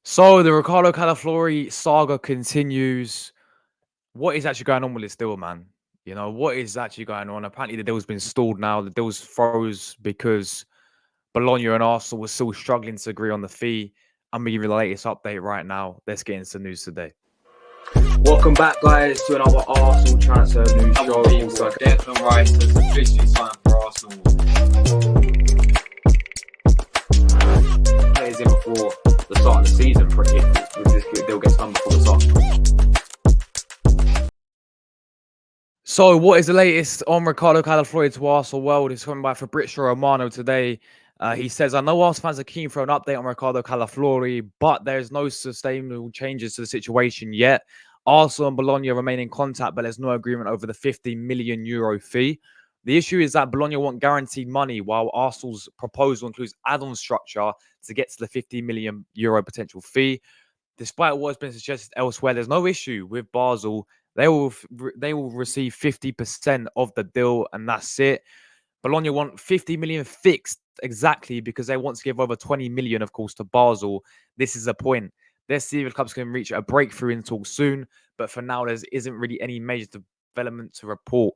So the Riccardo Calafiori saga continues. What is actually going on with this deal, man? What is actually going on? Apparently, the deal's been stalled now. The deal's froze because Bologna and Arsenal were still struggling to agree on the fee. I'm giving you the latest update right now. Let's get into the news today. Welcome back, guys, to another Arsenal transfer news show. Declan Rice has officially signed for Arsenal. Players in before the start of the season, if this deal gets done before the start. So, what is the latest on Riccardo Calafiori to Arsenal world? It's coming by Fabrizio Romano today. He says, I know Arsenal fans are keen for an update on Riccardo Calafiori, but there's no sustainable changes to the situation yet. Arsenal and Bologna remain in contact, but there's no agreement over the €50 million fee. The issue is that Bologna want guaranteed money, while Arsenal's proposal includes add-on structure to get to the €50 million potential fee. Despite what has been suggested elsewhere, there's no issue with Basel. They will receive 50% of the deal, and that's it. Bologna want 50 million fixed exactly because they want to give over 20 million, of course, to Basel. This is the point. Let's see if the clubs can reach a breakthrough in talks soon. But for now, there isn't really any major development to report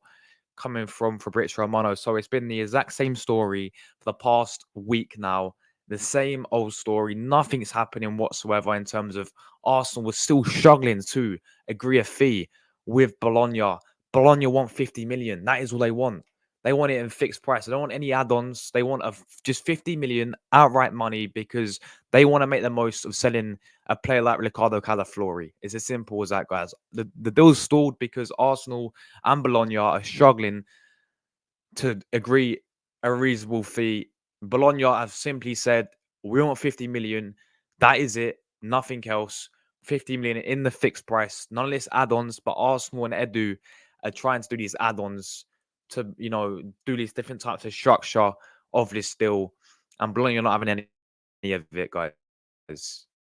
coming from Fabrizio Romano. So it's been the exact same story for the past week now. The same old story. Nothing's happening whatsoever in terms of Arsenal was still struggling to agree a fee with Bologna. Bologna want 50 million. That is all they want. They want it in fixed price. They don't want any add-ons. They want just 50 million outright money because they want to make the most of selling a player like Riccardo Calafiori. It's as simple as that, guys. The deal's stalled because Arsenal and Bologna are struggling to agree a reasonable fee. Bologna have simply said, we want 50 million. That is it. Nothing else. 50 million in the fixed price. None of this add-ons, but Arsenal and Edu are trying to do these add-ons to, do these different types of structure of this deal. And Bologna are not having any of it, guys.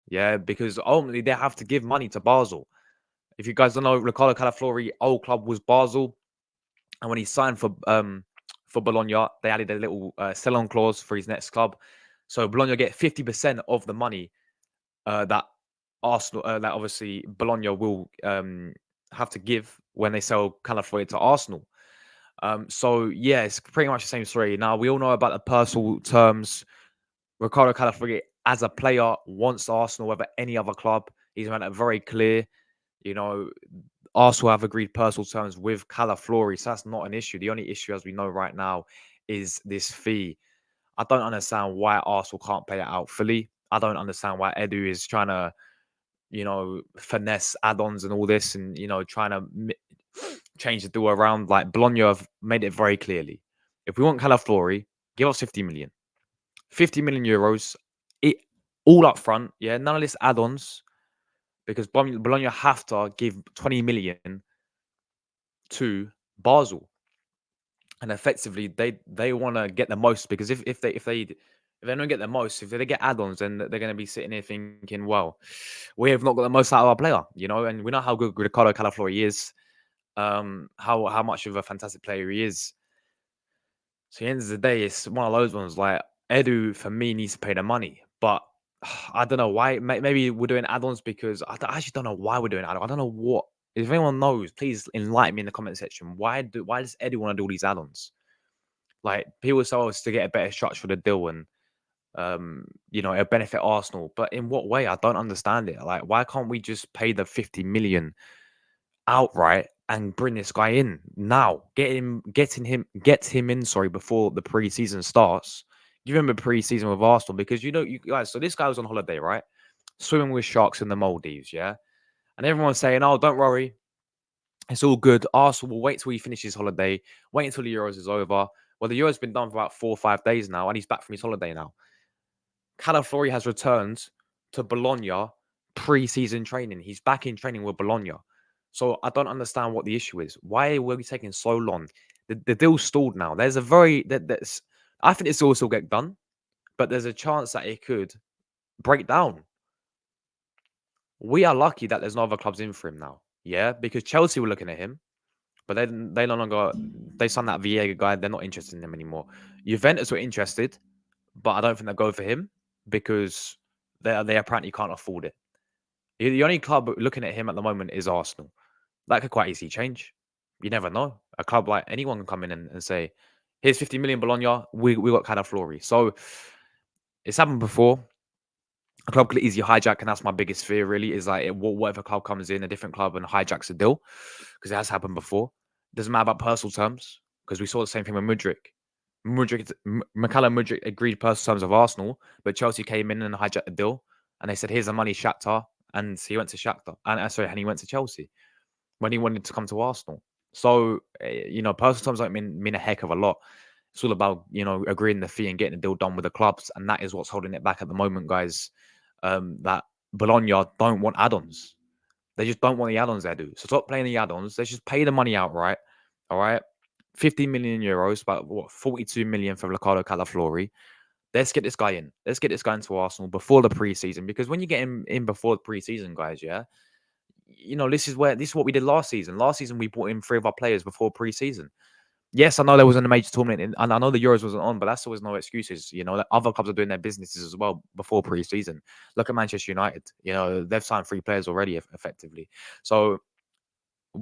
Yeah, because ultimately they have to give money to Basel. If you guys don't know, Riccardo Calafiori, old club was Basel. And when he signed for Bologna, they added a little sell-on clause for his next club. So Bologna get 50% of the money that Arsenal, that obviously Bologna will have to give when they sell Calafiori to Arsenal. So yeah, it's pretty much the same story. Now we all know about the personal terms. Riccardo Calafiori, as a player, wants Arsenal over any other club. He's made it very clear. Arsenal have agreed personal terms with Calafiori, so that's not an issue. The only issue, as we know right now, is this fee. I don't understand why Arsenal can't pay it out fully. I don't understand why Edu is trying to, finesse add-ons and all this and, trying to change the deal around. Like, Bologna have made it very clearly. If we want Calafiori, give us 50 million. 50 million euros, all up front, yeah? None of this add-ons, because Bologna have to give 20 million to Basel, and effectively they want to get the most, because if they don't get the most, if they get add-ons, then they're going to be sitting here thinking, well, we have not got the most out of our player, and we know how good Riccardo Calafiori is, how much of a fantastic player he is. So at the end of the day, it's one of those ones. Like, Edu for me needs to pay the money, but I don't know why. Maybe we're doing add-ons because I actually don't know why we're doing add-ons. I don't know what. If anyone knows, please enlighten me in the comment section. Why does Edu want to do all these add-ons? Like, people say it's to get a better structure for the deal and it'll benefit Arsenal. But in what way? I don't understand it. Like, why can't we just pay the 50 million outright and bring this guy in now? Get him in, before the preseason starts. You remember preseason with Arsenal, because you guys, so this guy was on holiday, right? Swimming with sharks in the Maldives, yeah? And everyone's saying, oh, don't worry, it's all good. Arsenal will wait till he finishes holiday, wait until the Euros is over. Well, the Euros been done for about 4 or 5 days now, and he's back from his holiday now. Calafiori has returned to Bologna pre-season training. He's back in training with Bologna. So I don't understand what the issue is. Why were we taking so long? The deal's stalled now. There's a I think this will still get done, but there's a chance that it could break down. We are lucky that there's no other clubs in for him now. Yeah, because Chelsea were looking at him, but they no longer, they signed that Viega guy. They're not interested in him anymore. Juventus were interested, but I don't think they'll go for him because they apparently can't afford it. The only club looking at him at the moment is Arsenal. That could quite easily change. You never know. A club like anyone can come in and say, "Here's 50 million Bologna. We got Calafiori." So it's happened before. A club could easily hijack, and that's my biggest fear. Really, is like whatever club comes in, a different club, and hijacks a deal, because it has happened before. Doesn't matter about personal terms, because we saw the same thing with Mudryk. Mikhailo Mudryk agreed personal terms of Arsenal, but Chelsea came in and hijacked the deal, and they said, "Here's the money, Shakhtar," and he went to Shakhtar, and he went to Chelsea when he wanted to come to Arsenal. So personal terms don't mean a heck of a lot. It's all about agreeing the fee and getting the deal done with the clubs, and that is what's holding it back at the moment, guys. That Bologna don't want add-ons. They just don't want the add-ons they do. So stop playing the add-ons. They just pay the money outright. All right. 50 million euros, about 42 million for Riccardo Calafiori. Let's get this guy in. Let's get this guy into Arsenal before the preseason. Because when you get him in before the preseason, guys, this is what we did last season. Last season we brought in 3 of our players before preseason. Yes, I know there wasn't a major tournament, and I know the Euros wasn't on, but that's always no excuses. Other clubs are doing their businesses as well before pre-season. Look at Manchester United. They've signed 3 players already, effectively. So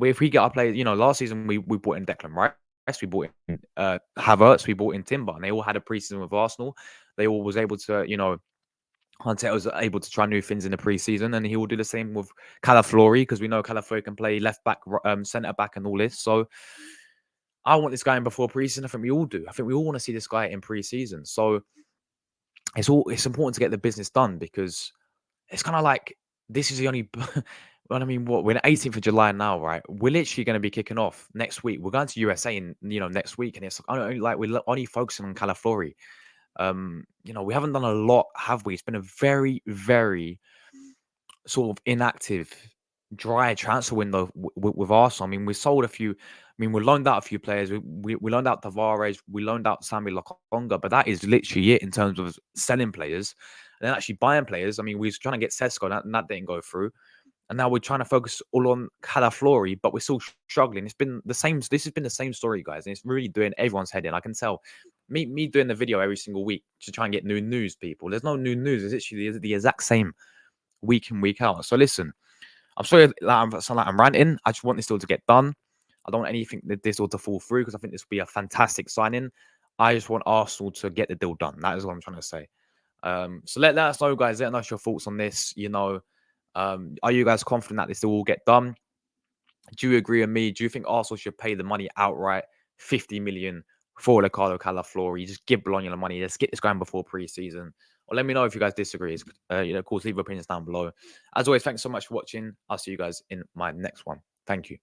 if we get our players, last season we brought in Declan Rice, we brought in Havertz, we brought in Timber, and they all had a pre-season with Arsenal. They all was able to, Conte was able to try new things in the pre-season, and he will do the same with Calafiori, because we know Calafiori can play left back, centre back, and all this. So I want this guy in before preseason. I think we all do. I think we all want to see this guy in preseason. So it's important to get the business done, because it's kind of like this is the only. Well, I mean, we're the 18th of July now, right? We're literally going to be kicking off next week. We're going to USA in next week, and it's we're only focusing on Calafiori. We haven't done a lot, have we? It's been a very, very sort of inactive, dry transfer window with Arsenal. I mean, we sold a few. I mean, we loaned out a few players. We loaned out Tavares. We loaned out Sammy Lokonga, but that is literally it in terms of selling players. And then actually buying players. I mean, we was trying to get Sesko, and that didn't go through. And now we're trying to focus all on Calafiori, but we're still struggling. It's been the same. This has been the same story, guys, and it's really doing everyone's head in. I can tell. Me doing the video every single week to try and get new news, people. There's no new news. It's literally the exact same week in, week out. So listen, I'm sorry that I'm ranting. I just want this all to get done. I don't want anything that this all to fall through, because I think this will be a fantastic signing. I just want Arsenal to get the deal done. That is what I'm trying to say. So let us know, guys. Let us know your thoughts on this. Are you guys confident that this will all get done? Do you agree with me? Do you think Arsenal should pay the money outright, 50 million for Riccardo Calafiori? Just give Bologna the money. Let's get this going before pre-season. Or let me know if you guys disagree. Of course, leave your opinions down below. As always, thanks so much for watching. I'll see you guys in my next one. Thank you.